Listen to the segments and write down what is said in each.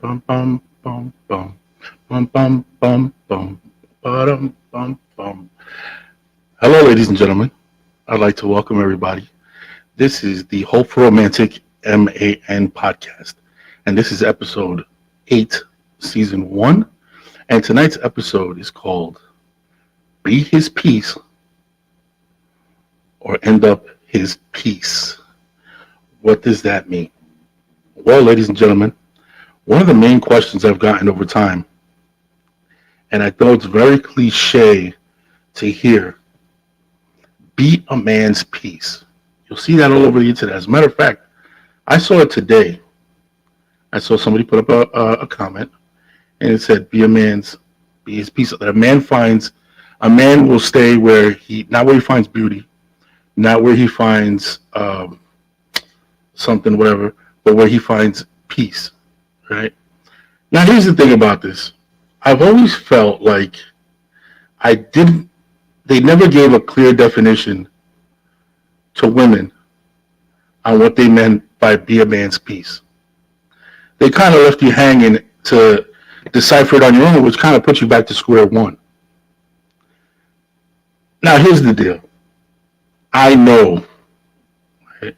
Bum bum bum bum bum bum bum bum bum bum bum. Hello, ladies and gentlemen. I'd like to welcome everybody. This is the Hope for Romantic M.A.N. podcast, and this is episode 8, season 1. And tonight's episode is called "Be His Peace or End Up His Peace." What does that mean? Well, ladies and gentlemen, one of the main questions I've gotten over time, and I know it's very cliche to hear, be a man's peace. You'll see that all over the internet. As a matter of fact, I saw it today. I saw somebody put up a comment, and it said, be his peace. That a man will stay not where he finds beauty, not where he finds something, whatever, but where he finds peace, right? Now, here's the thing about this. I've always felt like they never gave a clear definition to women on what they meant by be a man's peace. They kind of left you hanging to decipher it on your own, which kind of puts you back to square one. Now, here's the deal. I know, right?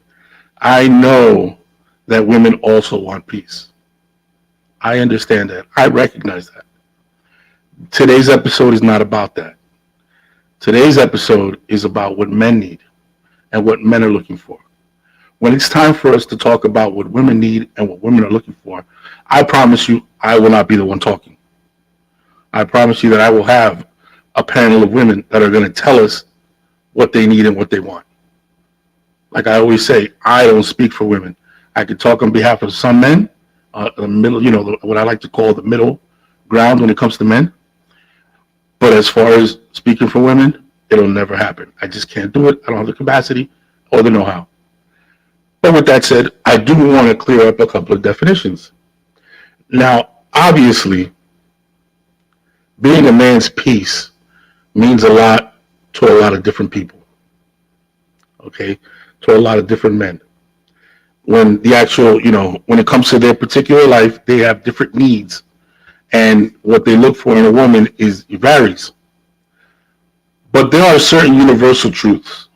I know that women also want peace. I understand that. I recognize that. Today's episode is not about that. Today's episode is about what men need and what men are looking for. When it's time for us to talk about what women need and what women are looking for, I promise you I will not be the one talking. I promise you that I will have a panel of women that are going to tell us what they need and what they want. Like I always say, I don't speak for women. I can talk on behalf of some men, the middle, what I like to call the middle ground when it comes to men. But as far as speaking for women, it'll never happen. I just can't do it. I don't have the capacity or the know-how. But with that said, I do want to clear up a couple of definitions. Now, obviously, being a man's peace means a lot to a lot of different people. Okay? To a lot of different men. When when it comes to their particular life, they have different needs. And what they look for in a woman varies. But there are certain universal truths.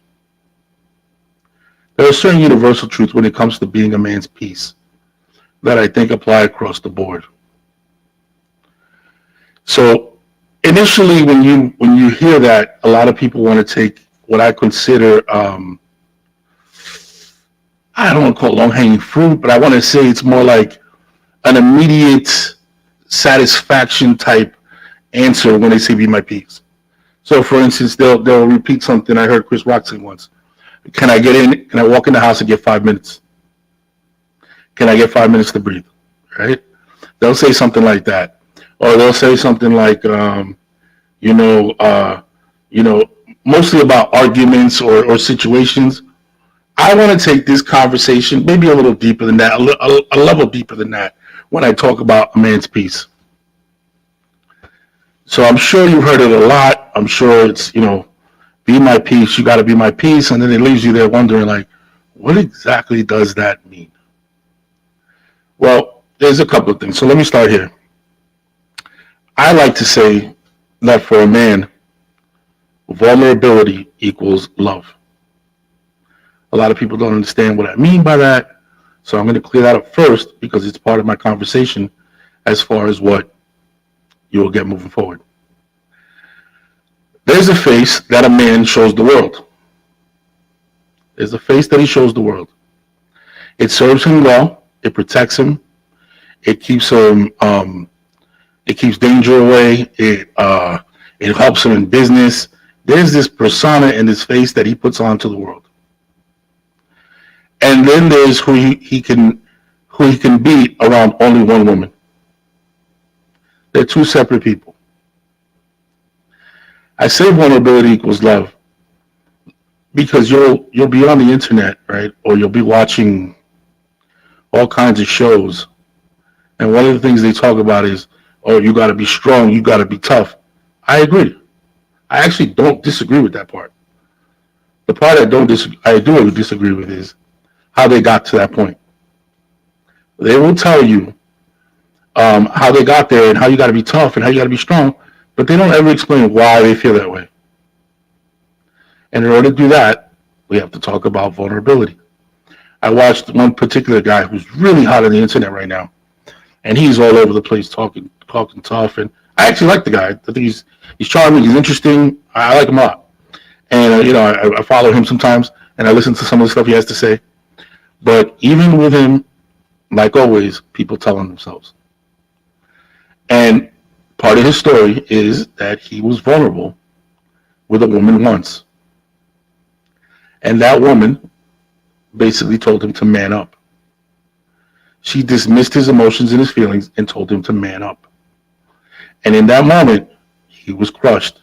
There are certain universal truths when it comes to being a man's peace that I think apply across the board. So initially, when you hear that, a lot of people want to take what I consider, I don't want to call it low-hanging fruit, but I want to say it's more like an immediate satisfaction type answer when they say be my peace. So for instance, they'll repeat something I heard Chris Rock say once. Can I walk in the house and get 5 minutes? Can I get 5 minutes to breathe? Right? They'll say something like that. Or they'll say something like, mostly about arguments or situations. I want to take this conversation maybe a little deeper than that, a level deeper than that, when I talk about a man's peace. So I'm sure you've heard it a lot. I'm sure it's, be my peace, you got to be my peace. And then it leaves you there wondering, like, what exactly does that mean? Well, there's a couple of things. So let me start here. I like to say that for a man, vulnerability equals love. A lot of people don't understand what I mean by that. So I'm going to clear that up first because it's part of my conversation as far as what you will get moving forward. There's a face that a man shows the world. There's a face that he shows the world. It serves him well. It protects him. It keeps him. It keeps danger away. It helps him in business. There's this persona in this face that he puts on to the world. And then there's who he can be around only one woman. They're two separate people. I say vulnerability equals love because you'll be on the internet, right? Or you'll be watching all kinds of shows. And one of the things they talk about is, oh, you got to be strong, you got to be tough. I agree. I actually don't disagree with that part. The part I do disagree with is how they got to that point. They will tell you how they got there and how you got to be tough and how you got to be strong, but they don't ever explain why they feel that way. And in order to do that, we have to talk about vulnerability. I watched one particular guy who's really hot on the internet right now, and he's all over the place talking tough. And I actually like the guy. I think he's charming. He's interesting. I like him a lot. And I follow him sometimes, and I listen to some of the stuff he has to say. But even with him, like always, people tell on themselves. And part of his story is that he was vulnerable with a woman once, and that woman basically told him to man up. She dismissed his emotions and his feelings and told him to man up. And in that moment, he was crushed.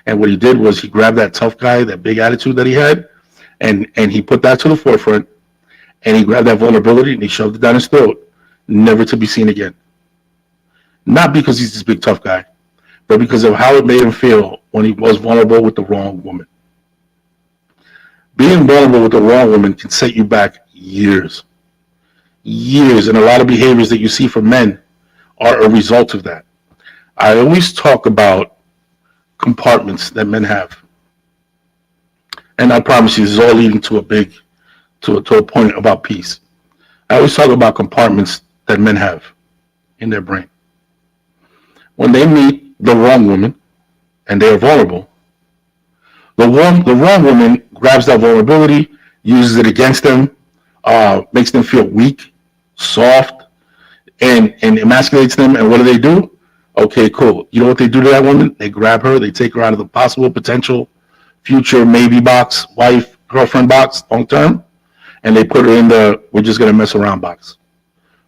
And what he did was he grabbed that tough guy, that big attitude that he had, and he put that to the forefront, and he grabbed that vulnerability and he shoved it down his throat, never to be seen again. Not because he's this big tough guy, but because of how it made him feel when he was vulnerable with the wrong woman. Being vulnerable with the wrong woman can set you back years. Years, and a lot of behaviors that you see from men are a result of that. I always talk about compartments that men have. And I promise you, this is all leading to a point about peace. I always talk about compartments that men have in their brain. When they meet the wrong woman and they are vulnerable, the wrong woman grabs that vulnerability, uses it against them, makes them feel weak, soft, and emasculates them. And what do? Okay, cool. You know what they do to that woman? They grab her, they take her out of the possible potential future maybe box, wife, girlfriend box, long term, and they put her in the we're just gonna mess around box.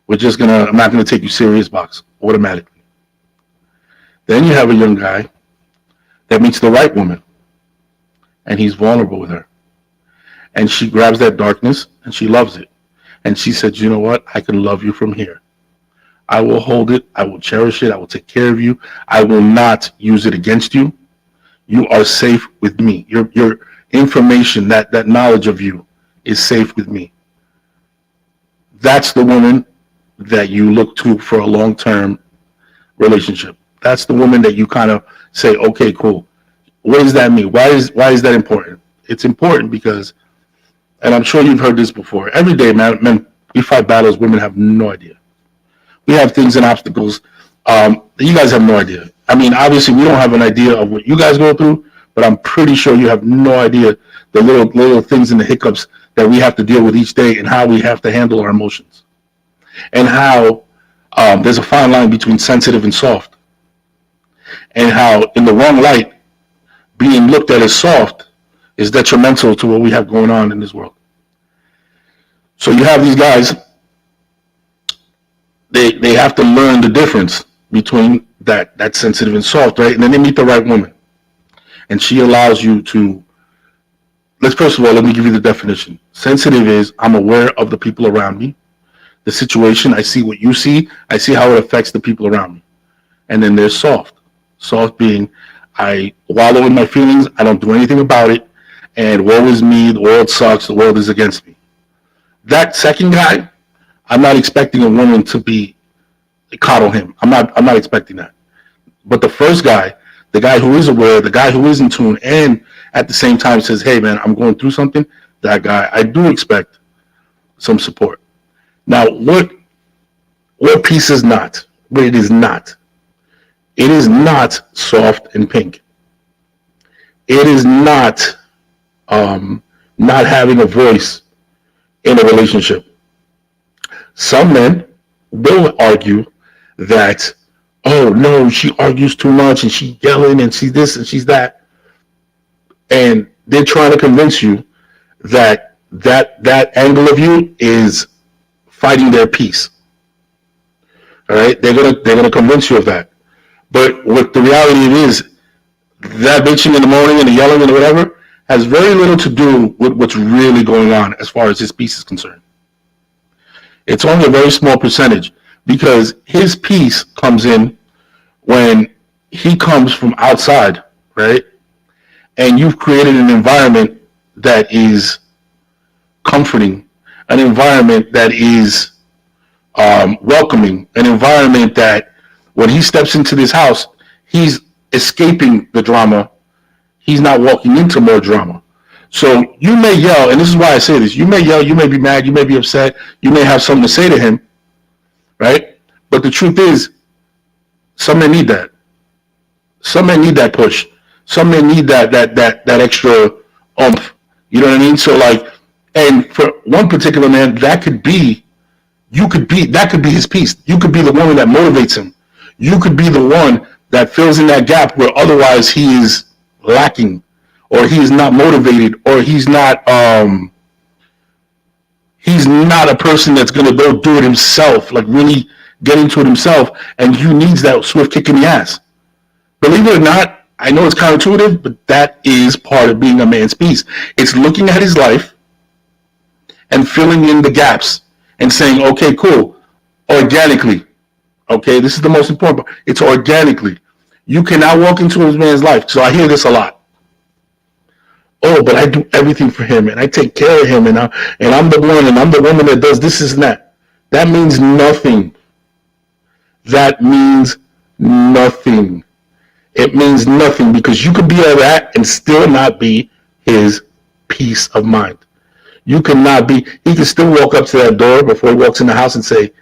I'm not gonna take you serious box, automatically. Then you have a young guy that meets the right woman, and he's vulnerable with her. And she grabs that darkness and she loves it. And she said, you know what? I can love you from here. I will hold it. I will cherish it. I will take care of you. I will not use it against you. You are safe with me. Your information, that knowledge of you is safe with me. That's the woman that you look to for a long-term relationship. That's the woman that you kind of say, okay, cool. What does that mean? Why is that important? It's important because, and I'm sure you've heard this before, every day, men, we fight battles women have no idea. We have things and obstacles that you guys have no idea. I mean, obviously, we don't have an idea of what you guys go through, but I'm pretty sure you have no idea the little things and the hiccups that we have to deal with each day and how we have to handle our emotions. And how there's a fine line between sensitive and soft. And how, in the wrong light, being looked at as soft is detrimental to what we have going on in this world. So you have these guys, they have to learn the difference between that sensitive and soft, right? And then they meet the right woman. And she allows you to, first of all, let me give you the definition. Sensitive is, I'm aware of the people around me, the situation, I see what you see, I see how it affects the people around me. And then there's soft. Soft being, I wallow in my feelings, I don't do anything about it, and woe is me, the world sucks, the world is against me. That second guy, I'm not expecting a woman to be coddle him. I'm not expecting that. But the first guy, the guy who is aware, the guy who is in tune, and at the same time says, hey man, I'm going through something, that guy, I do expect some support. Now, what peace is not, but it is not. It is not soft and pink. It is not not having a voice in a relationship. Some men will argue that, oh no, she argues too much and she's yelling and she's this and she's that. And they're trying to convince you that angle of you is fighting their peace. All right, they're gonna convince you of that. But what the reality is, that bitching in the morning and the yelling and whatever has very little to do with what's really going on as far as his peace is concerned. It's only a very small percentage because his peace comes in when he comes from outside, right? And you've created an environment that is comforting, an environment that is welcoming, an environment that when he steps into this house, he's escaping the drama. He's not walking into more drama. So you may yell, and this is why I say this. You may yell, you may be mad, you may be upset, you may have something to say to him, right? But the truth is, some men need that. Some men need that push. Some men need that extra oomph. You know what I mean? So like, and for one particular man, that could be that could be his piece. You could be the woman that motivates him. You could be the one that fills in that gap where otherwise he is lacking, or he is not motivated, or he's not a person that's gonna go do it himself, like really get into it himself, and he needs that swift kick in the ass. Believe it or not, I know it's counterintuitive, but that is part of being a man's piece. It's looking at his life and filling in the gaps and saying, okay, cool, organically. Okay, this is the most important part. It's organically. You cannot walk into a man's life. So I hear this a lot. Oh, but I do everything for him, and I take care of him, and I'm the one, and I'm the woman that does this and that. That means nothing. That means nothing. It means nothing, because you could be all that and still not be his peace of mind. You cannot be, he can still walk up to that door before he walks in the house and say,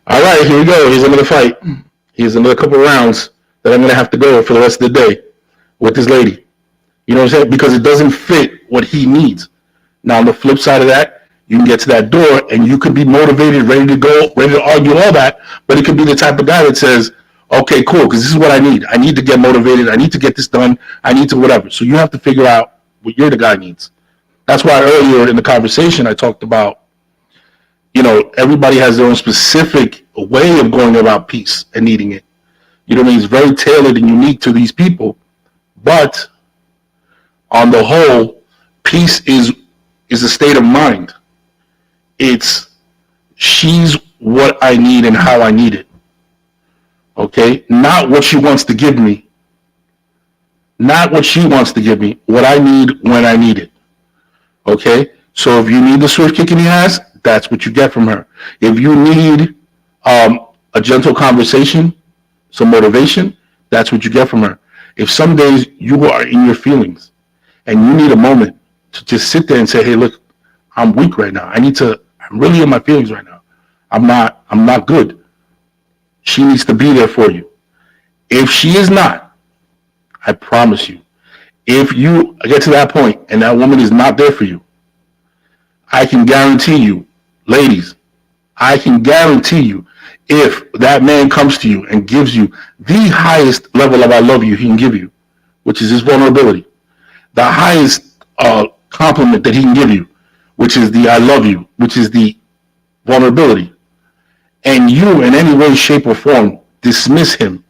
all right, here we go. Here's another fight. Here's another couple of rounds that I'm going to have to go for the rest of the day with this lady. You know what I'm saying? Because it doesn't fit what he needs. Now, on the flip side of that, you can get to that door and you could be motivated, ready to go, ready to argue all that, but it could be the type of guy that says, okay, cool, because this is what I need. I need to get motivated. I need to get this done. I need to whatever. So you have to figure out what your guy needs. That's why earlier in the conversation I talked about, you know, everybody has their own specific way of going about peace and needing it. You know what I mean? It's very tailored and unique to these people. But on the whole, peace is a state of mind. It's she's what I need and how I need it. Okay? Not what she wants to give me. Not what she wants to give me. What I need when I need it. Okay? So if you need the swift kick in the ass, that's what you get from her. If you need a gentle conversation, some motivation, that's what you get from her. If some days you are in your feelings and you need a moment to just sit there and say, hey, look, I'm weak right now. I'm really in my feelings right now. I'm not good. She needs to be there for you. If she is not, I promise you, if you get to that point and that woman is not there for you, I can guarantee you, ladies, I can guarantee you, if that man comes to you and gives you the highest level of I love you he can give you, which is his vulnerability, the highest compliment that he can give you, which is the I love you, which is the vulnerability, and you in any way, shape, or form dismiss him,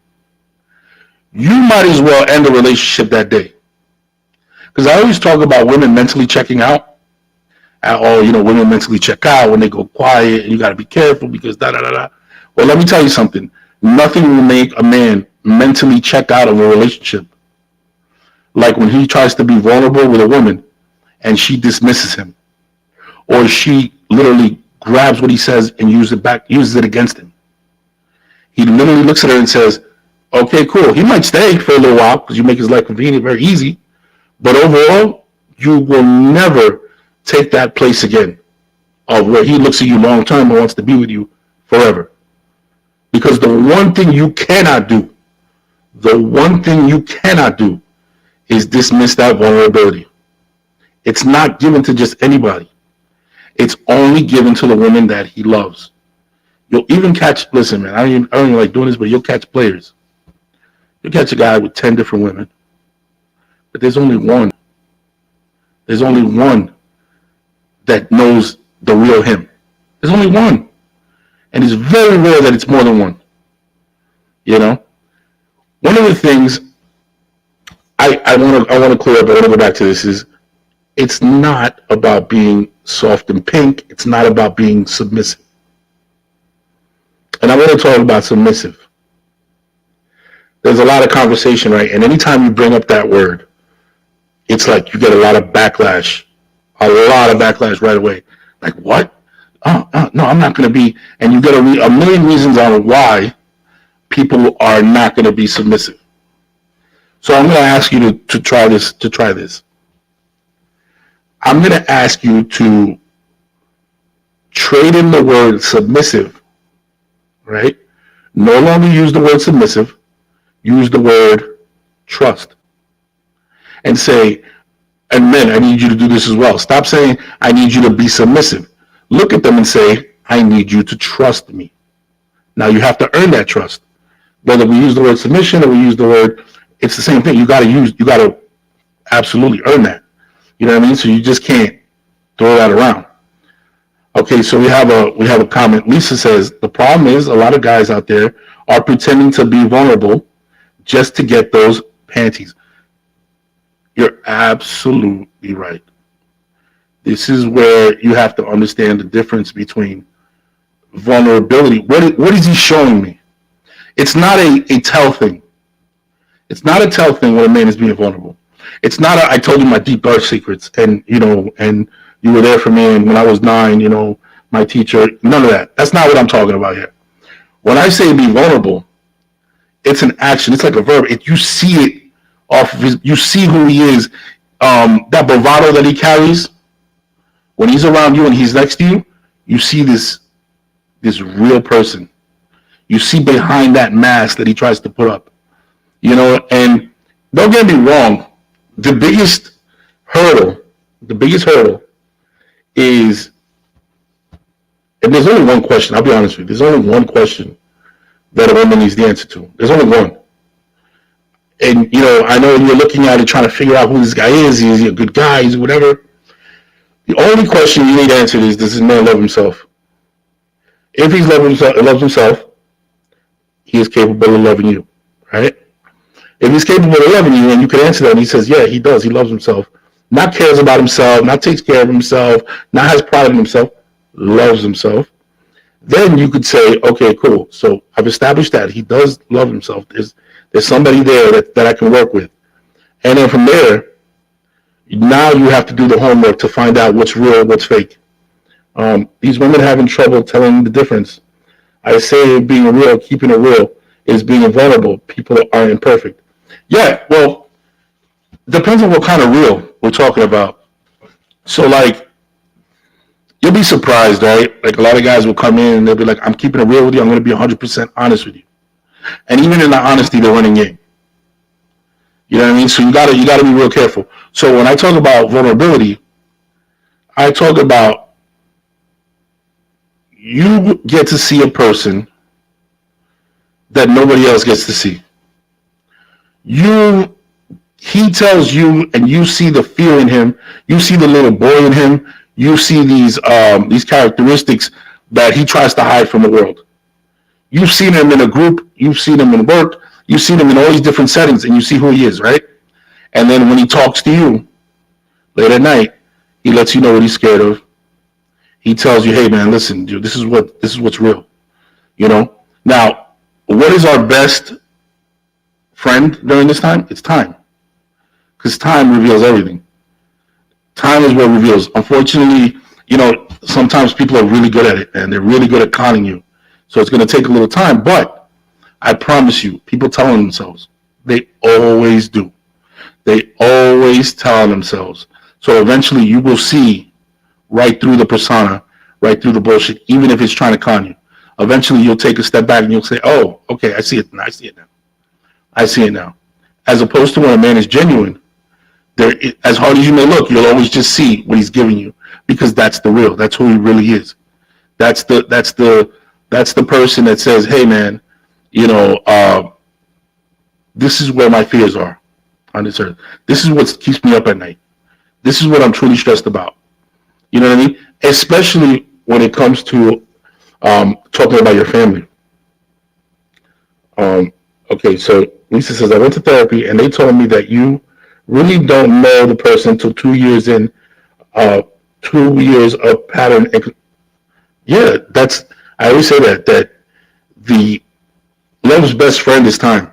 you might as well end the relationship that day. Because I always talk about women mentally checking out. Women mentally check out when they go quiet, and you got to be careful because da da da da. Well, let me tell you something. Nothing will make a man mentally check out of a relationship like when he tries to be vulnerable with a woman and she dismisses him, or she literally grabs what he says and uses it against him. He literally looks at her and says, okay, cool. He might stay for a little while because you make his life convenient, very easy, but overall, you will never take that place again of where he looks at you long term and wants to be with you forever. Because the one thing you cannot do is dismiss that vulnerability. It's not given to just anybody. It's only given to the woman that he loves. You'll even catch, listen man, I don't even like doing this, but you'll catch players. You'll catch a guy with 10 different women, but there's only one. There's only one that knows the real him. There's only one. And it's very rare that it's more than one. You know? One of the things I want to clear up, I want to go back to this, is it's not about being soft and pink. It's not about being submissive. And I want to talk about submissive. There's a lot of conversation, right? And anytime you bring up that word, it's like you get a lot of backlash right away. Like, what? No, I'm not going to be. And you get a million reasons on why people are not going to be submissive. So I'm going to ask you to try this. To try this, I'm going to ask you to trade in the word submissive, right? No longer use the word submissive. Use the word trust. And say, and men, I need you to do this as well. Stop saying, I need you to be submissive. Look at them and say, I need you to trust me. Now you have to earn that trust. Whether we use the word submission or we use the word, it's the same thing. You got to absolutely earn that. You know what I mean? So you just can't throw that around. Okay, so we have a comment. Lisa says the problem is a lot of guys out there are pretending to be vulnerable just to get those panties. You're absolutely right. This is where you have to understand the difference between vulnerability. What is he showing me? It's not a tell thing. It's not a tell thing when a man is being vulnerable. It's not I told you my deep dark secrets and you were there for me and when I was 9, my teacher, none of that. That's not what I'm talking about here. When I say be vulnerable, it's an action. It's like a verb. You see it off of you see who he is. That bravado that he carries when he's around you and he's next to you, you see this real person. You see behind that mask that he tries to put up. And don't get me wrong, the biggest hurdle is, and there's only one question, I'll be honest with you, there's only one question that a woman needs the answer to. There's only one. And, I know you're looking at it trying to figure out who this guy is. Is he a good guy? Is he whatever? The only question you need answered is, does this man love himself? If he loves himself, he is capable of loving you, right? If he's capable of loving you and you can answer that and he says, yeah, he does, he loves himself, not cares about himself, not takes care of himself, not has pride in himself, loves himself, then you could say, okay, cool. So I've established that he does love himself. There's somebody there that I can work with. And then from there, now you have to do the homework to find out what's real, what's fake. These women are having trouble telling the difference. I say being real, keeping it real, is being vulnerable. People are imperfect. Yeah, well, depends on what kind of real we're talking about. So, like, you'll be surprised, right? Like, a lot of guys will come in and they'll be like, I'm keeping it real with you. I'm going to be 100% honest with you. And even in the honesty, they're running game. You know what I mean? So you gotta be real careful. So when I talk about vulnerability, I talk about you get to see a person that nobody else gets to see. He tells you, and you see the fear in him. You see the little boy in him. You see these characteristics that he tries to hide from the world. You've seen him in a group. You've seen him in work. You've seen him in all these different settings, and you see who he is, right? And then when he talks to you late at night, he lets you know what he's scared of. He tells you, "Hey, man, listen, dude, this is what's real." Now, what is our best friend during this time? It's time, because time reveals everything. Time is what reveals. Unfortunately, sometimes people are really good at it, and they're really good at conning you. So it's going to take a little time, but I promise you, people tell on themselves. They always do. They always tell on themselves. So eventually you will see right through the persona, right through the bullshit, even if it's trying to con you. Eventually you'll take a step back and you'll say, oh, okay, I see it now. I see it now. As opposed to when a man is genuine, as hard as you may look, you'll always just see what he's giving you, because that's the real. That's who he really is. That's the person that says, hey, man, this is where my fears are on this earth. This is what keeps me up at night. This is what I'm truly stressed about. You know what I mean? Especially when it comes to talking about your family. Okay, so Lisa says, I went to therapy and they told me that you really don't know the person until 2 years in, 2 years of pattern. Yeah, I always say that the love's best friend is time.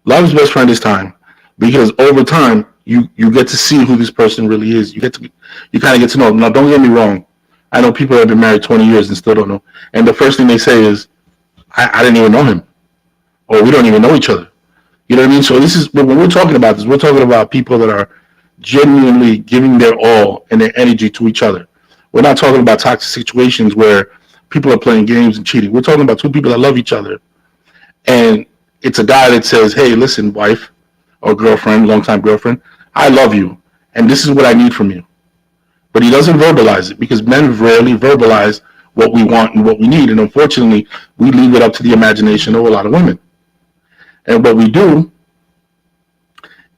Love's best friend is time, because over time you get to see who this person really is. You kind of get to know. Now, don't get me wrong. I know people that have been married 20 years and still don't know. And the first thing they say is, I didn't even know him, or we don't even know each other. You know what I mean? So this is when we're talking about this. We're talking about people that are genuinely giving their all and their energy to each other. We're not talking about toxic situations where people are playing games and cheating. We're talking about two people that love each other, and it's a guy that says, "Hey, listen, wife or girlfriend, longtime girlfriend, I love you, and this is what I need from you." But he doesn't verbalize it because men rarely verbalize what we want and what we need, and unfortunately, we leave it up to the imagination of a lot of women. And what we do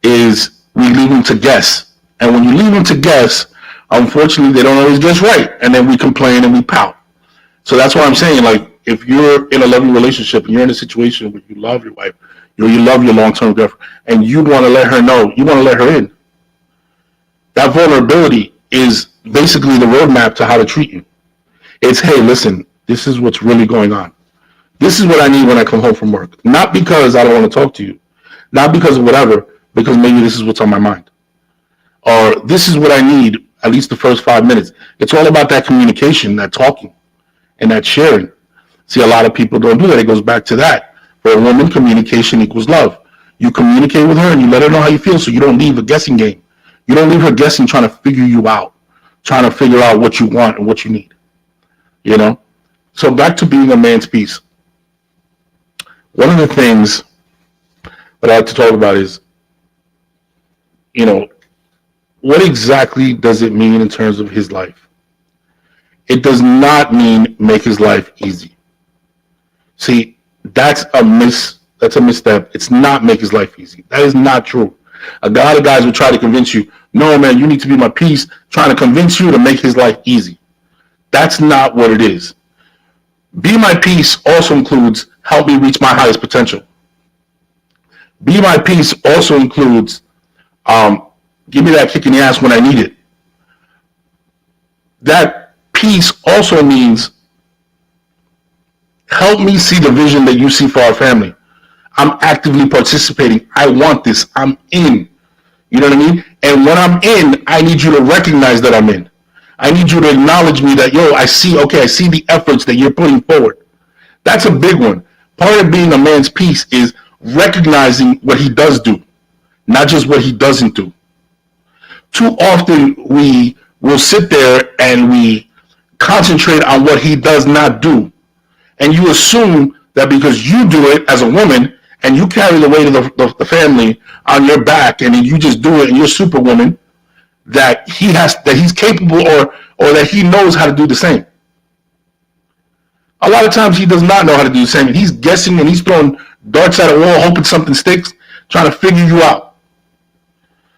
is we leave them to guess. And when you leave them to guess, unfortunately, they don't always guess right. And then we complain and we pout. So that's why I'm saying, like, if you're in a loving relationship and you're in a situation where you love your wife, you love your long-term girlfriend, and you want to let her know, you want to let her in, that vulnerability is basically the roadmap to how to treat you. It's, hey, listen, this is what's really going on. This is what I need when I come home from work. Not because I don't want to talk to you, not because of whatever, because maybe this is what's on my mind. Or this is what I need at least the first 5 minutes. It's all about that communication, that talking, and that sharing. See, a lot of people don't do that. It goes back to that. For a woman, communication equals love. You communicate with her and you let her know how you feel, so you don't leave a guessing game. You don't leave her guessing, trying to figure you out, trying to figure out what you want and what you need. You know? So back to being a man's piece. One of the things that I like to talk about is, you know, what exactly does it mean in terms of his life? It does not mean make his life easy. See, that's a misstep. It's not make his life easy. That is not true. A lot of guys will try to convince you, no, man, you need to be my piece, trying to convince you to make his life easy. That's not what it is. Be my piece also includes help me reach my highest potential. Be my piece also includes give me that kick in the ass when I need it. That piece also means help me see the vision that you see for our family. I'm actively participating. I want this. I'm in. You know what I mean? And when I'm in, I need you to recognize that I'm in. I need you to acknowledge me that, I see the efforts that you're putting forward. That's a big one. Part of being a man's piece is recognizing what he does do, not just what he doesn't do. Too often we will sit there and we concentrate on what he does not do. And you assume that because you do it as a woman and you carry the weight of the family on your back and you just do it and you're superwoman, that he's capable or that he knows how to do the same. A lot of times he does not know how to do the same. And he's guessing and he's throwing darts at a wall, hoping something sticks, trying to figure you out.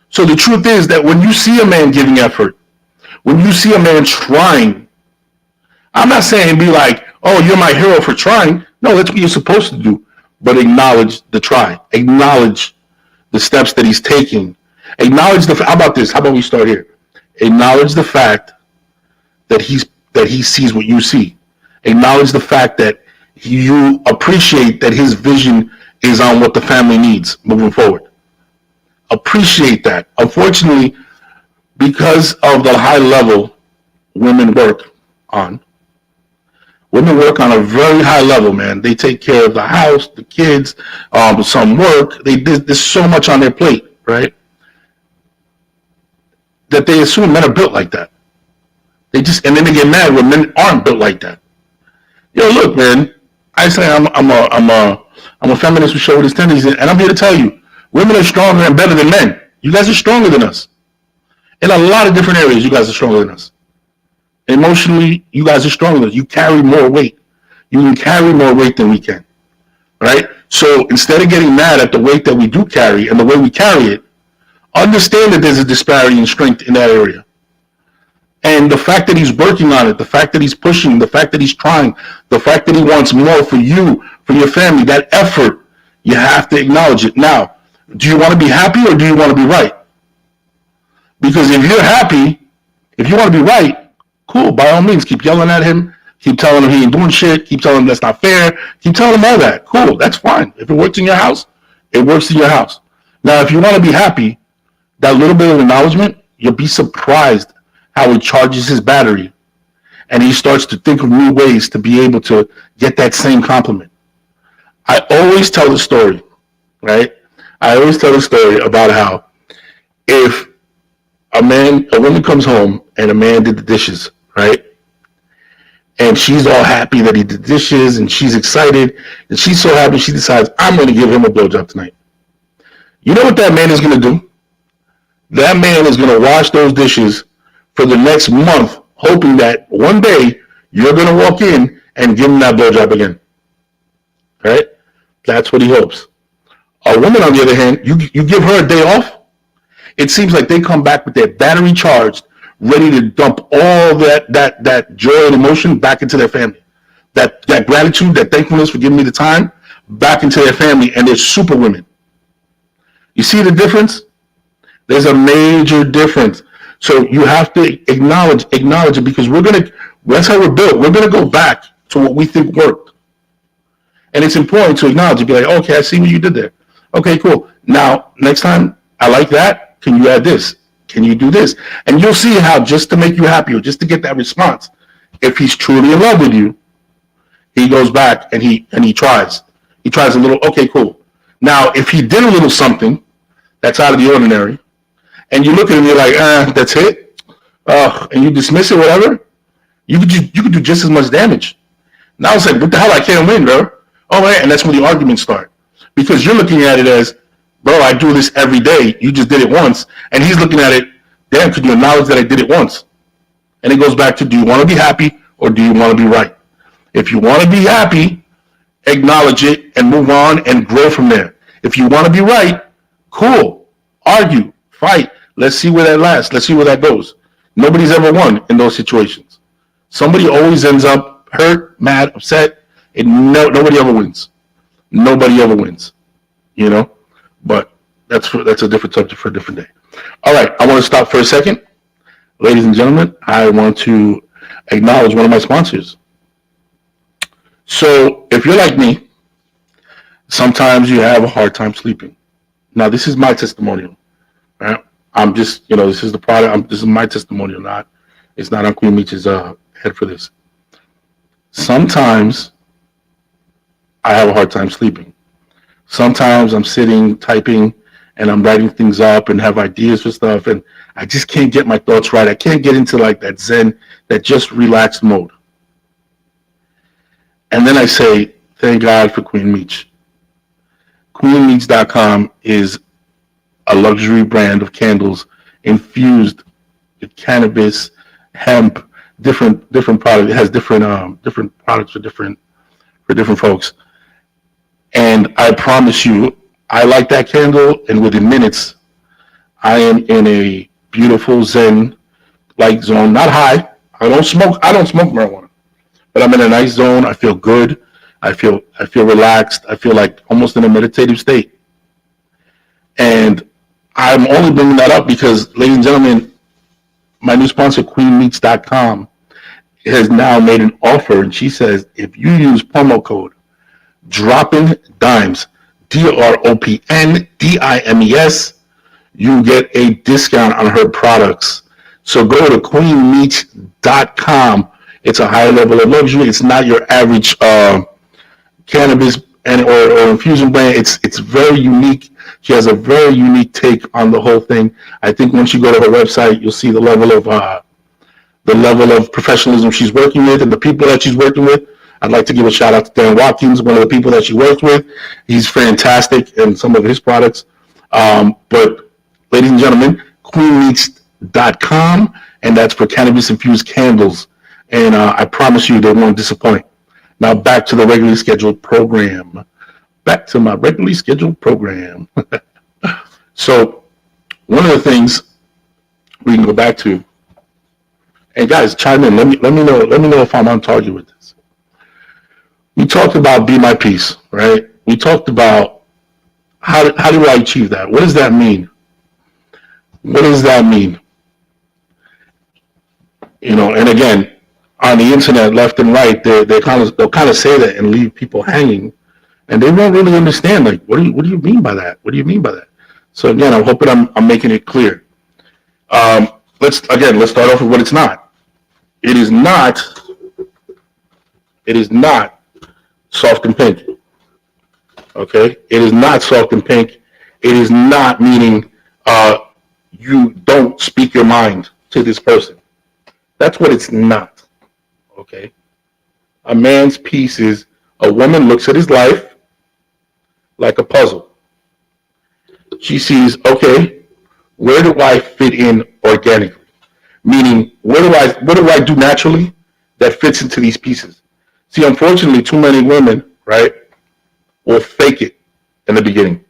So the truth is that when you see a man giving effort, when you see a man trying, I'm not saying be like, oh, you're my hero for trying. No, that's what you're supposed to do. But acknowledge the try. Acknowledge the steps that he's taking. Acknowledge how about this? How about we start here? Acknowledge the fact that he sees what you see. Acknowledge the fact that you appreciate that his vision is on what the family needs moving forward. Appreciate that. Unfortunately, because of the high level women work on a very high level, man. They take care of the house, the kids, some work. There's so much on their plate, right? That they assume men are built like that. And then they get mad when men aren't built like that. Look, man. I say I'm a feminist who show his tendencies, and I'm here to tell you, women are stronger and better than men. You guys are stronger than us. In a lot of different areas, you guys are stronger than us. Emotionally, you guys are stronger than us. You carry more weight. You can carry more weight than we can, right? So instead of getting mad at the weight that we do carry and the way we carry it, understand that there's a disparity in strength in that area. And the fact that he's working on it, the fact that he's pushing, the fact that he's trying, the fact that he wants more for you, for your family, that effort, you have to acknowledge it. Now, do you want to be happy or do you want to be right? Because if you're happy, if you want to be right, cool, by all means, keep yelling at him, keep telling him he ain't doing shit, keep telling him that's not fair, keep telling him all that. Cool, that's fine. If it works in your house, it works in your house. Now, if you want to be happy, that little bit of acknowledgement, you'll be surprised how it charges his battery and he starts to think of new ways to be able to get that same compliment. I always tell the story, right? I always tell the story about how if a woman comes home and a man did the dishes, right? And she's all happy that he did dishes and she's excited and she's so happy she decides, I'm going to give him a blowjob tonight. You know what that man is going to do? That man is going to wash those dishes for the next month, hoping that one day you're going to walk in and give him that blowjob again. Right? That's what he hopes. A woman, on the other hand, you give her a day off, it seems like they come back with their battery charged, ready to dump all that joy and emotion back into their family. That gratitude, that thankfulness for giving me the time, back into their family, and they're super women. You see the difference? There's a major difference. So you have to acknowledge it, because that's how we're built. We're gonna go back to what we think worked. And it's important to acknowledge it, be like, okay, I see what you did there. Okay, cool. Now, next time, I like that. Can you add this? Can you do this? And you'll see how, just to make you happy, or just to get that response, if he's truly in love with you, he goes back and he tries. He tries a little, okay, cool. Now, if he did a little something that's out of the ordinary, and you look at him, you're like, that's it, and you dismiss it, whatever, you could do just as much damage. Now it's like, what the hell, I can't win, bro. Oh, right, and that's when the arguments start. Because you're looking at it as, bro, I do this every day, you just did it once. And he's looking at it, damn, could you acknowledge that I did it once? And it goes back to, do you want to be happy or do you want to be right? If you want to be happy, acknowledge it and move on and grow from there. If you want to be right, cool, argue, fight. Let's see where that lasts. Let's see where that goes. Nobody's ever won in those situations. Somebody always ends up hurt, mad, upset, and nobody ever wins. Nobody ever wins, you know? But that's a different subject for a different day. All right, I want to stop for a second. Ladies and gentlemen, I want to acknowledge one of my sponsors. So if you're like me, sometimes you have a hard time sleeping. Now, this is my testimonial, right? I'm just, this is the product. This is my testimonial, it's not on Queen Meech's head for this. Sometimes I have a hard time sleeping. Sometimes I'm sitting, typing, and I'm writing things up and have ideas for stuff, and I just can't get my thoughts right. I can't get into like that Zen, that just relaxed mode. And then I say, thank God for Queen Meech. QueenMeech.com is a luxury brand of candles infused with cannabis, hemp, different products. It has different products for different folks. And I promise you, I light that candle, and within minutes, I am in a beautiful Zen-like zone. Not high. I don't smoke marijuana, but I'm in a nice zone. I feel good. I feel relaxed. I feel like almost in a meditative state. And I'm only bringing that up because, ladies and gentlemen, my new sponsor, QueenMeech.com, has now made an offer, and she says if you use promo code Dropping Dimes, DROPNDIMES, you get a discount on her products. So go to QueenMeech.com. It's a higher level of luxury. It's not your average cannabis or infusion brand. It's very unique. She has a very unique take on the whole thing. I think once you go to her website, you'll see the level of professionalism she's working with and the people that she's working with. I'd like to give a shout out to Dan Watkins, one of the people that she works with. He's fantastic in some of his products. But ladies and gentlemen, QueenMeech.com, and that's for cannabis infused candles. And I promise you they won't disappoint. Now back to the regularly scheduled program. Back to my regularly scheduled program. So one of the things we can go back to, and guys, chime in. Let me know if I'm on target with this. We talked about Be My Peace, right? We talked about how do I achieve that? What does that mean? What does that mean? And again, on the internet, left and right, they'll kind of say that and leave people hanging, and they won't really understand. Like, what do you mean by that? What do you mean by that? So again, I'm hoping I'm making it clear. Let's start off with what it's not. It is not It is not soft and pink. Okay? It is not soft and pink. It is not meaning you don't speak your mind to this person. That's what it's not. Okay? A man's piece is a woman looks at his life like a puzzle. She sees, okay, where do I fit in organically? Meaning, what do I do naturally that fits into these pieces? See, unfortunately, too many women, right, will fake it in the beginning.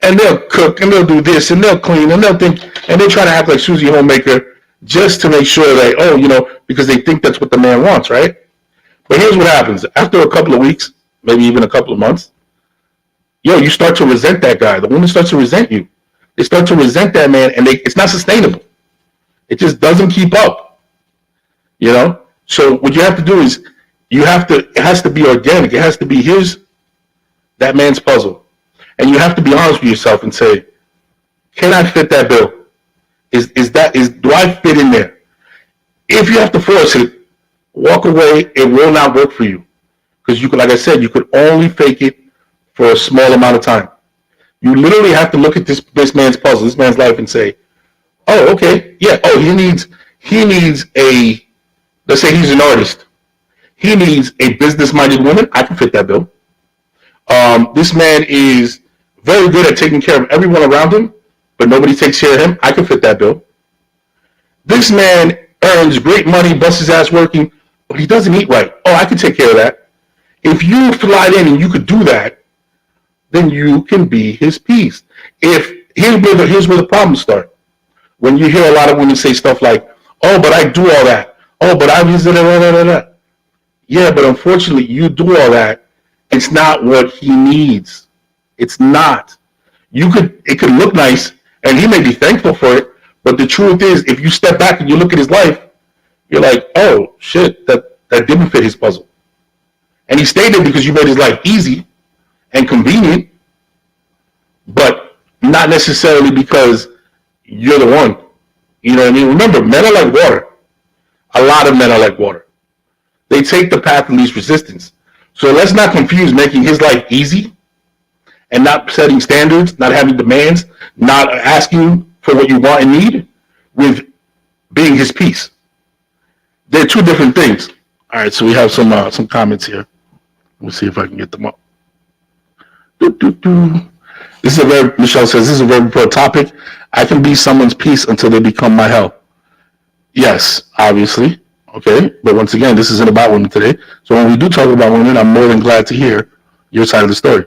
And they'll cook and they'll do this and they'll clean and they'll think and they try to act like Susie Homemaker just to make sure that, oh, because they think that's what the man wants, right? But here's what happens. After a couple of weeks, maybe even a couple of months, you start to resent that guy. The woman starts to resent you. They start to resent that man, and it's not sustainable. It just doesn't keep up. So what you have to do is it has to be organic. It has to be that man's puzzle. And you have to be honest with yourself and say, can I fit that bill? Do I fit in there? If you have to force it, walk away. It will not work for you. Because like I said, you could only fake it for a small amount of time. You literally have to look at this man's puzzle, this man's life, and say, oh, okay, yeah, oh, he needs let's say he's an artist. He needs a business-minded woman. I can fit that bill. This man is very good at taking care of everyone around him, but nobody takes care of him. I can fit that bill. This man earns great money, busts his ass working, but he doesn't eat right. Oh, I can take care of that. If you fly in and you could do that, then you can be his piece. Here's where the problems start. When you hear a lot of women say stuff like, oh, but I do all that. Oh, but I visit it. Yeah, but unfortunately, you do all that. It's not what he needs. It's not. It could look nice, and he may be thankful for it, but the truth is, if you step back and you look at his life, you're like, oh, shit, that didn't fit his puzzle. And he stayed there because you made his life easy and convenient, but not necessarily because you're the one. You know what I mean? Remember, men are like water. A lot of men are like water. They take the path of least resistance. So let's not confuse making his life easy and not setting standards, not having demands, not asking for what you want and need with being his piece. They're two different things. All right, so we have some comments here. We'll see if I can get them up. Michelle says, this is a very important topic. I can be someone's piece until they become my hell. Yes, obviously. Okay. But once again, this isn't about women today. So when we do talk about women, I'm more than glad to hear your side of the story.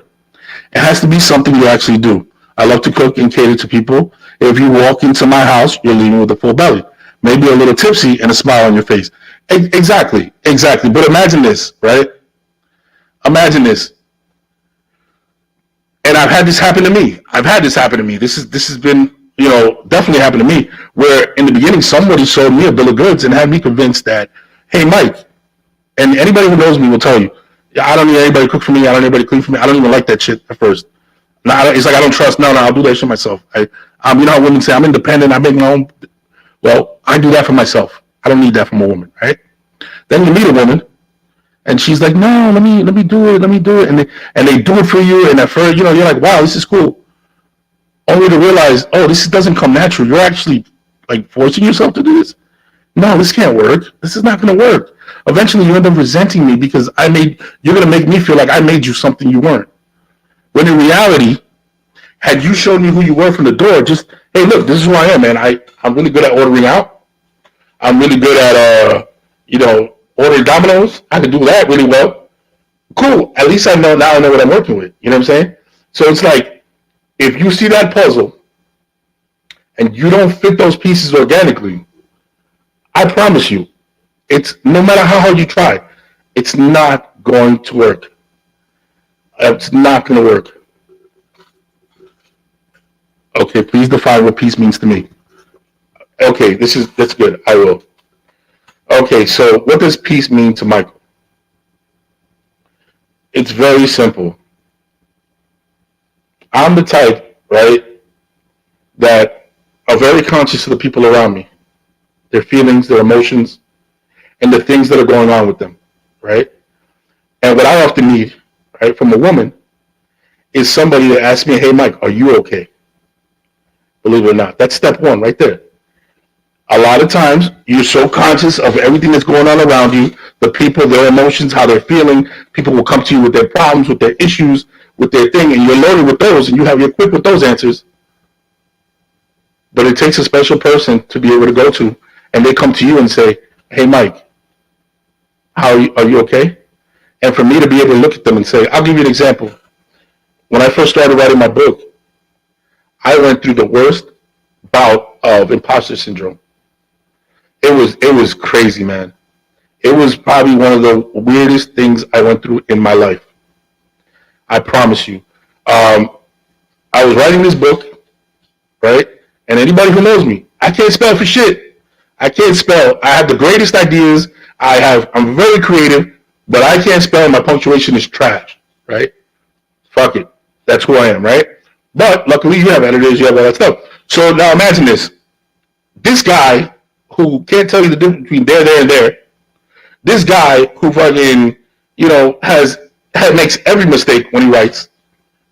It has to be something you actually do. I love to cook and cater to people. If you walk into my house, you're leaving with a full belly. Maybe a little tipsy and a smile on your face. Exactly. But imagine this, right? Imagine this. And I've had this happen to me. This has been, definitely happened to me, where in the beginning somebody sold me a bill of goods and had me convinced that, hey, Mike, and anybody who knows me will tell you, I don't need anybody to cook for me. I don't need anybody to clean for me. I don't even like that shit at first. It's like I don't trust. No, I'll do that shit myself. You know how women say, I'm independent. I make my own. Well, I do that for myself. I don't need that from a woman, right? Then you meet a woman, and she's like, no, let me do it, and they do it for you, and at first, you're like, wow, this is cool. Only to realize, oh, this doesn't come natural. You're actually like forcing yourself to do this. No, this can't work. This is not going to work. Eventually, you end up resenting me because you're going to make me feel like I made you something you weren't. When in reality, had you shown me who you were from the door, just, hey, look, this is who I am, man. I'm really good at ordering out. I'm really good at, ordering Domino's. I can do that really well. Cool. At least I know what I'm working with. You know what I'm saying? So it's like, if you see that puzzle and you don't fit those pieces organically, I promise you, it's no matter how hard you try, it's not going to work. It's not going to work. Okay, please define what peace means to me. Okay, that's good. I will. Okay, so what does peace mean to Michael? It's very simple. I'm the type, right, that are very conscious of the people around me, their feelings, their emotions, and the things that are going on with them. right? And what I often need, right, from a woman is somebody to ask me, hey, Mike, are you okay? Believe it or not. That's step one right there. A lot of times you're so conscious of everything that's going on around you, the people, their emotions, how they're feeling. People will come to you with their problems, with their issues, with their thing, and you're loaded with those, and you're quick with those answers. But it takes a special person to be able to go to, and they come to you and say, hey, Mike, are you okay? And for me to be able to look at them and say, I'll give you an example. When I first started writing my book, I went through the worst bout of imposter syndrome. It was crazy, man. It was probably one of the weirdest things I went through in my life. I promise you. I was writing this book, right? And anybody who knows me, I can't spell for shit. I can't spell. I have the greatest ideas. I'm very creative, but I can't spell. My punctuation is trash, right? Fuck it. That's who I am, right? But luckily you have editors, you have all that stuff. So now imagine this. This guy who can't tell you the difference between there, and there. This guy who fucking, makes every mistake when he writes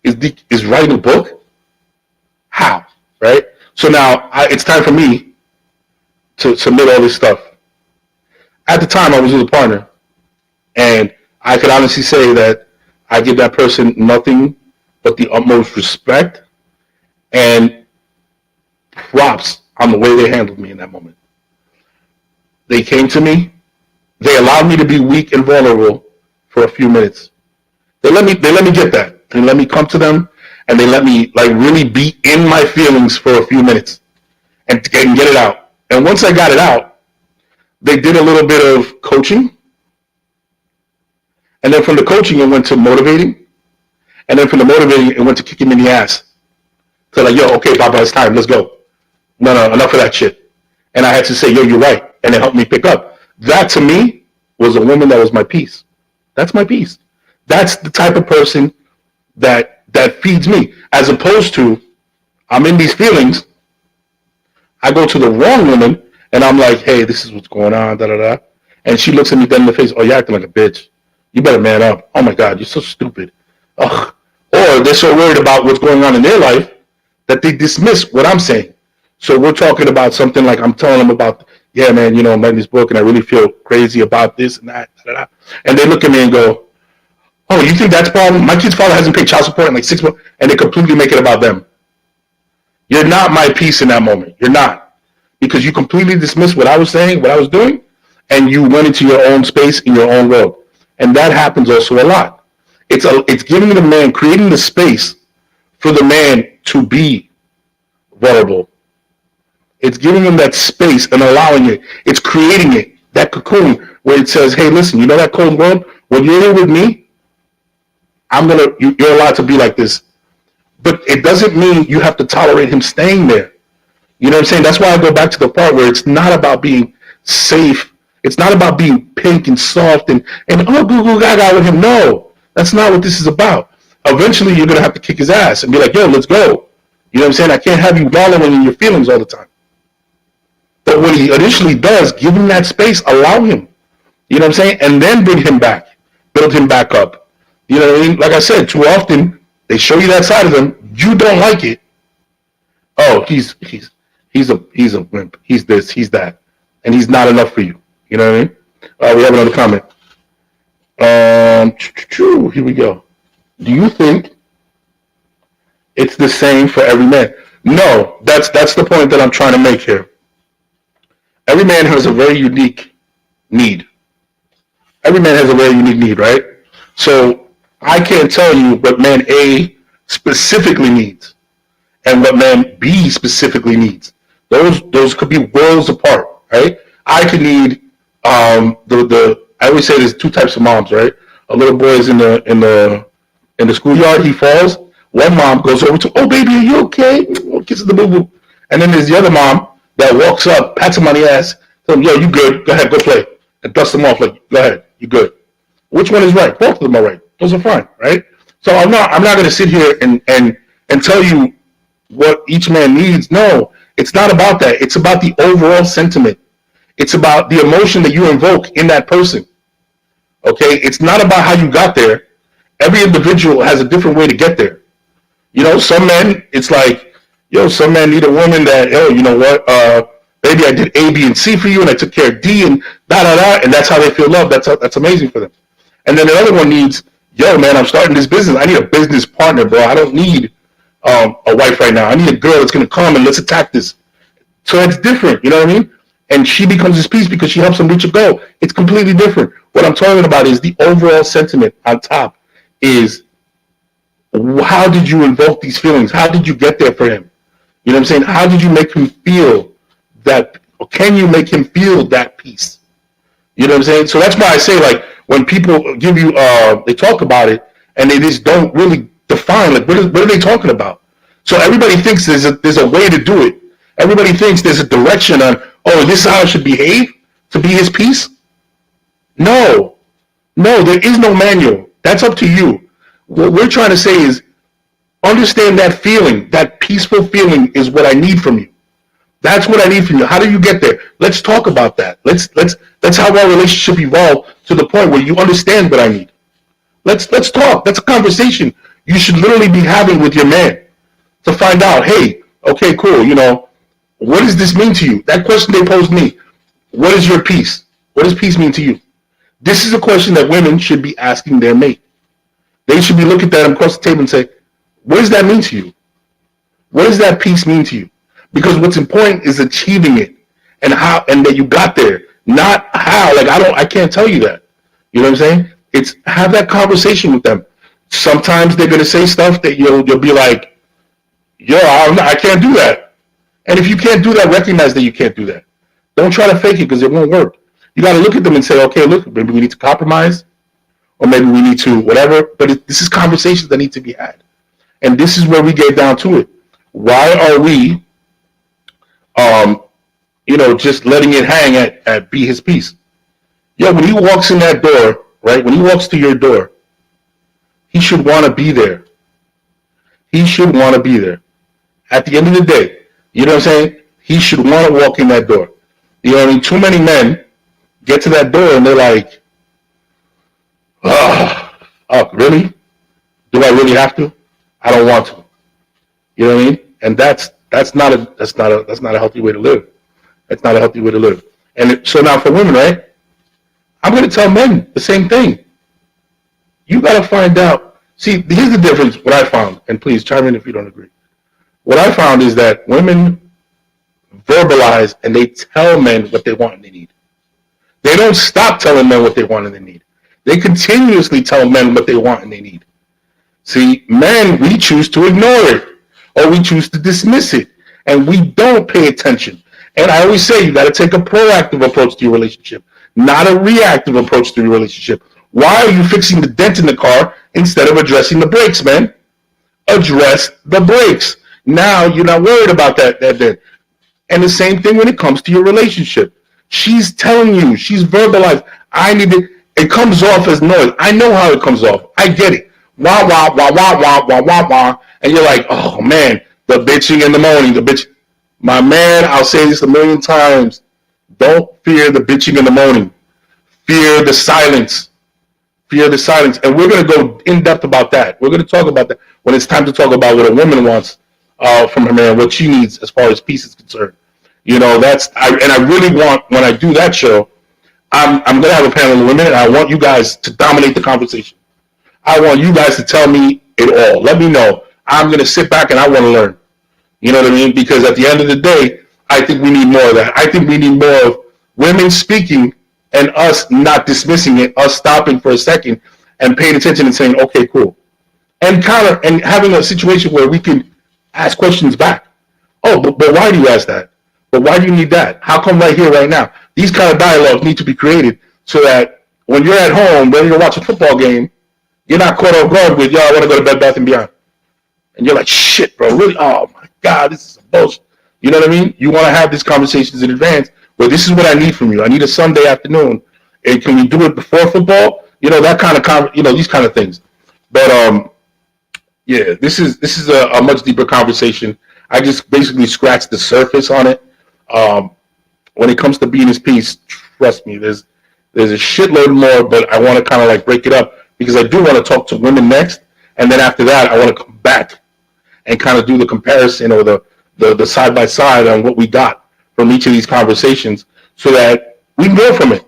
is writing a book? How? Right? So now it's time for me to submit all this stuff. At the time, I was with a partner, and I could honestly say that I give that person nothing but the utmost respect and props on the way they handled me in that moment. They came to me. They allowed me to be weak and vulnerable for a few minutes. They let me get that. They let me come to them, and they let me really be in my feelings for a few minutes and get it out. And once I got it out, they did a little bit of coaching. And then from the coaching, it went to motivating. And then from the motivating, it went to kicking me in the ass. So yo, okay, Papa, it's time. Let's go. No, enough of that shit. And I had to say, yo, you're right. And it helped me pick up. That, to me, was a woman that was my peace. That's my peace. That's the type of person that feeds me. As opposed to, I'm in these feelings, I go to the wrong woman, and I'm like, hey, this is what's going on, da-da-da. And she looks at me dead in the face, oh, you're acting like a bitch. You better man up. Oh, my God, you're so stupid. Ugh. Or they're so worried about what's going on in their life that they dismiss what I'm saying. So we're talking about something like I'm telling them about, yeah, man, I'm writing this book, and I really feel crazy about this and that, da-da-da. And they look at me and go, oh, you think that's a problem? My kid's father hasn't paid child support in 6 months, and they completely make it about them. You're not my peace in that moment. You're not. Because you completely dismissed what I was saying, what I was doing, and you went into your own space in your own world. And that happens also a lot. It's giving the man, creating the space for the man to be vulnerable. It's giving him that space and allowing it. It's creating it, that cocoon where it says, hey, listen, you know that cold world? When you're here with me, you're allowed to be like this. But it doesn't mean you have to tolerate him staying there. You know what I'm saying? That's why I go back to the part where it's not about being safe. It's not about being pink and soft and oh, goo goo gaga with him. No, that's not what this is about. Eventually, you're going to have to kick his ass and be like, yo, let's go. You know what I'm saying? I can't have you wallowing in your feelings all the time. But when he initially does, give him that space, allow him. You know what I'm saying? And then bring him back, build him back up. You know what I mean? Like I said, too often, they show you that side of them. You don't like it. Oh, he's a wimp. He's this, he's that. And he's not enough for you. You know what I mean? We have another comment. Here we go. Do you think it's the same for every man? No, that's the point that I'm trying to make here. Every man has a very unique need. Every man has a very unique need, right? So I can't tell you what man A specifically needs and what man B specifically needs. Those could be worlds apart, right? I could need I always say there's two types of moms, right? A little boy is in the schoolyard, he falls. One mom goes over to, oh baby, are you okay? Kisses the boo boo. And then there's the other mom that walks up, pats him on the ass, tells him, yo, you good? Go ahead, go play, and dusts him off like, go ahead, you good. Which one is right? Both of them are right. Those are fine, right? So I'm not going to sit here and tell you what each man needs. No, it's not about that. It's about the overall sentiment. It's about the emotion that you invoke in that person. Okay, it's not about how you got there. Every individual has a different way to get there. Some men, it's like, some men need a woman that, you know what, maybe I did A, B, and C for you, and I took care of D, and da da da, and that's how they feel loved. That's amazing for them. And then the other one needs, yo, man, I'm starting this business. I need a business partner, bro. I don't need a wife right now. I need a girl that's gonna come and let's attack this. So it's different, you know what I mean? And she becomes his piece because she helps him reach a goal. It's completely different. What I'm talking about is the overall sentiment on top is, how did you invoke these feelings? How did you get there for him? You know what I'm saying? How did you make him feel that, or can you make him feel that peace? You know what I'm saying? So that's why I say, like, when people give you, they talk about it, and they just don't really define, like, what are they talking about? So everybody thinks there's a way to do it. Everybody thinks there's a direction on, oh, this is how I should behave to be his peace. No, there is no manual. That's up to you. What we're trying to say is, understand that feeling, that peaceful feeling is what I need from you. That's what I need from you. How do you get there? Let's talk about that. That's how our relationship evolved to the point where you understand what I need. Let's talk. That's a conversation you should literally be having with your man to find out, hey, okay, cool, what does this mean to you? That question they posed me. What is your peace? What does peace mean to you? This is a question that women should be asking their mate. They should be looking at them across the table and say, what does that mean to you? What does that peace mean to you? Because what's important is achieving it and how, and that you got there, not how. Like, I can't tell you that. You know what I'm saying? It's have that conversation with them. Sometimes they're gonna say stuff that you'll be like, yo, I can't do that. And if you can't do that, recognize that you can't do that. Don't try to fake it because it won't work. You got to look at them and say, okay, look, maybe we need to compromise, or maybe we need to whatever. But this is conversations that need to be had, and this is where we get down to it. Why are we, just letting it hang at be his peace? Yo, when he walks in that door, right? When he walks to your door, he should want to be there. He should want to be there. At the end of the day, you know what I'm saying? He should want to walk in that door. You know what I mean? Too many men get to that door and they're like, oh, really? Do I really have to? I don't want to. You know what I mean? And that's not a healthy way to live. That's not a healthy way to live. And so now for women, right? I'm going to tell men the same thing. You got to find out. See, here's the difference. What I found, and please chime in if you don't agree. What I found is that women verbalize and they tell men what they want and they need. They don't stop telling men what they want and they need. They continuously tell men what they want and they need. See, men, we choose to ignore it, or we choose to dismiss it, and we don't pay attention. And I always say you got to take a proactive approach to your relationship, not a reactive approach to your relationship. Why are you fixing the dent in the car instead of addressing the brakes, man? Address the brakes. Now you're not worried about that dent. And the same thing when it comes to your relationship. She's telling you, she's verbalized, I need it. It comes off as noise. I know how it comes off. I get it. Wah, wah, wah, wah, wah, wah, wah, wah. And you're like, oh man, the bitching in the morning, the bitch. My man, I'll say this a million times. Don't fear the bitching in the morning. Fear the silence. Fear the silence. And we're going to go in depth about that. We're going to talk about that when it's time to talk about what a woman wants from her man, what she needs as far as peace is concerned. And I really want, when I do that show, I'm going to have a panel of women, and I want you guys to dominate the conversation. I want you guys to tell me it all. Let me know. I'm going to sit back and I want to learn. You know what I mean? Because at the end of the day, I think we need more of that. I think we need more of women speaking and us not dismissing it, us stopping for a second and paying attention and saying, okay, cool. And having a situation where we can ask questions back. Oh, but why do you ask that? But why do you need that? How come right here, right now? These kind of dialogues need to be created so that when you're at home, whether you're watching a football game, you're not caught off guard with, yo, I want to go to Bed Bath & Beyond. And you're like, shit, bro, really? Oh, my God, this is bullshit. You know what I mean? You want to have these conversations in advance, where this is what I need from you. I need a Sunday afternoon. And can we do it before football? That kind of, these kind of things. But, yeah, this is a much deeper conversation. I just basically scratched the surface on it. When it comes to being his peace, trust me, there's There's a shitload more, but I want to kind of like break it up because I do want to talk to women next, and then after that, I want to come back and kind of do the comparison or the side by side on what we got from each of these conversations, so that we can grow from it.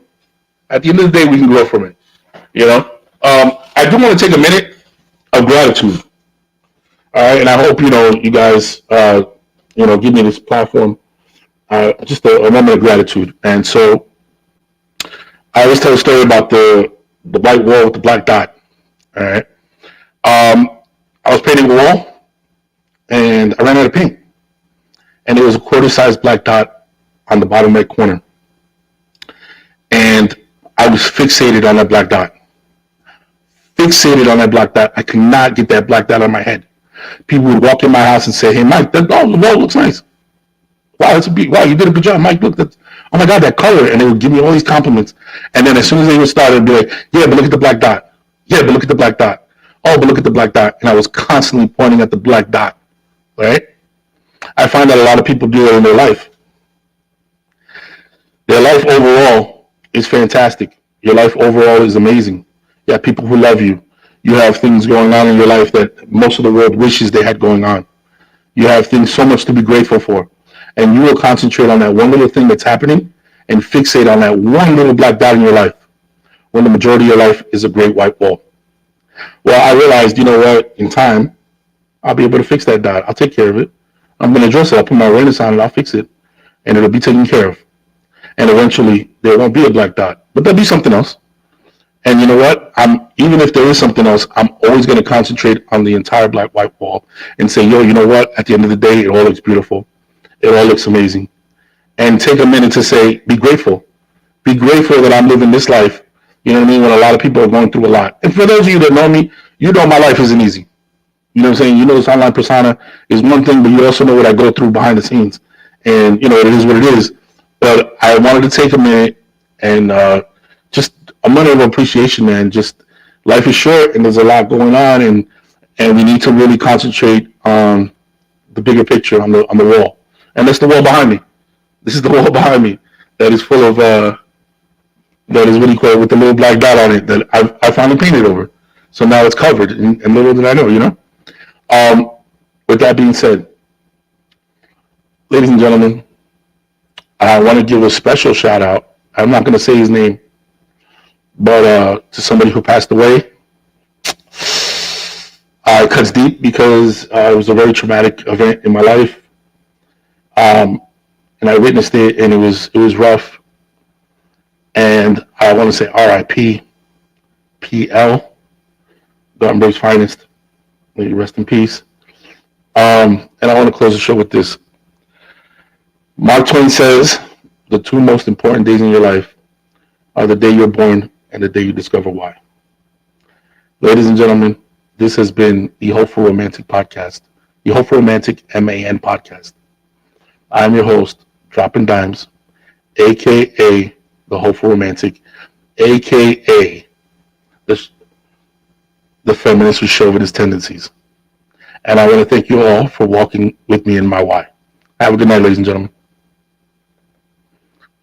At the end of the day, we can grow from it. You know, I do want to take a minute of gratitude. All right, and I hope you guys give me this platform, just a moment of gratitude. And so I always tell a story about the white wall with the black dot. All right, I was painting a wall and I ran out of paint, and there was a quarter-sized black dot on the bottom right corner, and I was fixated on that black dot. Fixated on that black dot. I could not get that black dot on my head. People would walk in my house and say, "Hey, Mike, the wall looks nice. Wow, wow, you did a good job, Mike. Look, oh my God, that color." And they would give me all these compliments. And then as soon as they would start, they'd be like, "Yeah, but look at the black dot. Yeah, but look at the black dot. Oh, but look at the black dot." And I was constantly pointing at the black dot, right? I find that a lot of people do it in their life. Their life overall is fantastic. Your life overall is amazing. You have people who love you. You have things going on in your life that most of the world wishes they had going on. You have things so much to be grateful for. And you will concentrate on that one little thing that's happening and fixate on that one little black dot in your life, when the majority of your life is a great white wall. Well, I realized, you know what, in time, I'll be able to fix that dot. I'll take care of it. I'm going to address it. I'll put my awareness on it. I'll fix it. And it'll be taken care of. And eventually, there won't be a black dot. But there'll be something else. And you know what? Even if there is something else, I'm always going to concentrate on the entire black white wall and say, yo, you know what? At the end of the day, it all looks beautiful. It all looks amazing. And take a minute to say, be grateful. Be grateful that I'm living this life. You know what I mean? When a lot of people are going through a lot. And for those of you that know me, you know my life isn't easy. You know what I'm saying? You know, this online persona is one thing, but you also know what I go through behind the scenes. And, you know, it is what it is. But I wanted to take a minute and just a minute of appreciation, man. Just life is short and there's a lot going on, and we need to really concentrate on the bigger picture on the wall. And that's the wall behind me. This is the wall behind me that is full of that is really cool with the little black dot on it that I finally painted over. So now it's covered, and little did I know, you know. With that being said, ladies and gentlemen, I want to give a special shout out. I'm not going to say his name, but to somebody who passed away. It cuts deep because it was a very traumatic event in my life, and I witnessed it, and it was rough. And I want to say R.I.P. P.L. Gothenburg's finest. May you rest in peace. And I want to close the show with this. Mark Twain says, the two most important days in your life are the day you're born and the day you discover why. Ladies and gentlemen, this has been the Hopeful Romantic Podcast, the Hopeful Romantic M.A.N. Podcast. I'm your host, Dropping Dimes, a.k.a. the Hopeful Romantic, a.k.a. the feminist with chauvinist tendencies. And I want to thank you all for walking with me in my why. Have a good night, ladies and gentlemen.